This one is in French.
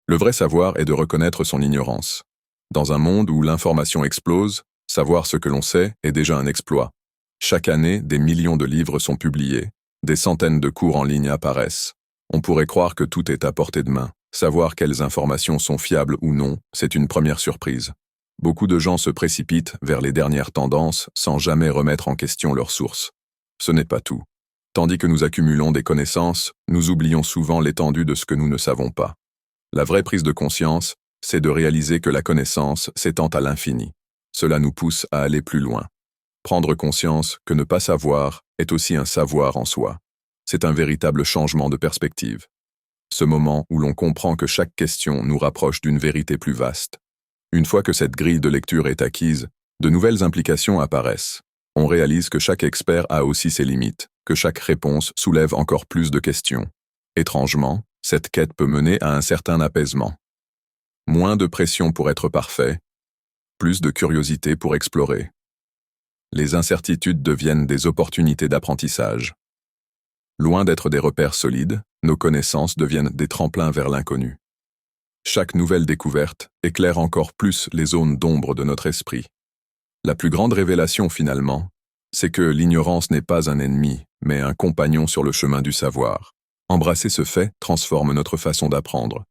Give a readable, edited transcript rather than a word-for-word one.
Le vrai savoir est de reconnaître son ignorance. Dans un monde où l'information explose, savoir ce que l'on sait est déjà un exploit. Chaque année, des millions de livres sont publiés, des centaines de cours en ligne apparaissent. On pourrait croire que tout est à portée de main. Savoir quelles informations sont fiables ou non, c'est une première surprise. Beaucoup de gens se précipitent vers les dernières tendances sans jamais remettre en question leurs sources. Ce n'est pas tout. Tandis que nous accumulons des connaissances, nous oublions souvent l'étendue de ce que nous ne savons pas. La vraie prise de conscience, c'est de réaliser que la connaissance s'étend à l'infini. Cela nous pousse à aller plus loin. Prendre conscience que ne pas savoir est aussi un savoir en soi. C'est un véritable changement de perspective. Ce moment où l'on comprend que chaque question nous rapproche d'une vérité plus vaste. Une fois que cette grille de lecture est acquise, de nouvelles implications apparaissent. On réalise que chaque expert a aussi ses limites, que chaque réponse soulève encore plus de questions. Étrangement, cette quête peut mener à un certain apaisement. Moins de pression pour être parfait, plus de curiosité pour explorer. Les incertitudes deviennent des opportunités d'apprentissage. Loin d'être des repères solides, nos connaissances deviennent des tremplins vers l'inconnu. Chaque nouvelle découverte éclaire encore plus les zones d'ombre de notre esprit. La plus grande révélation finalement, c'est que l'ignorance n'est pas un ennemi, mais un compagnon sur le chemin du savoir. Embrasser ce fait transforme notre façon d'apprendre.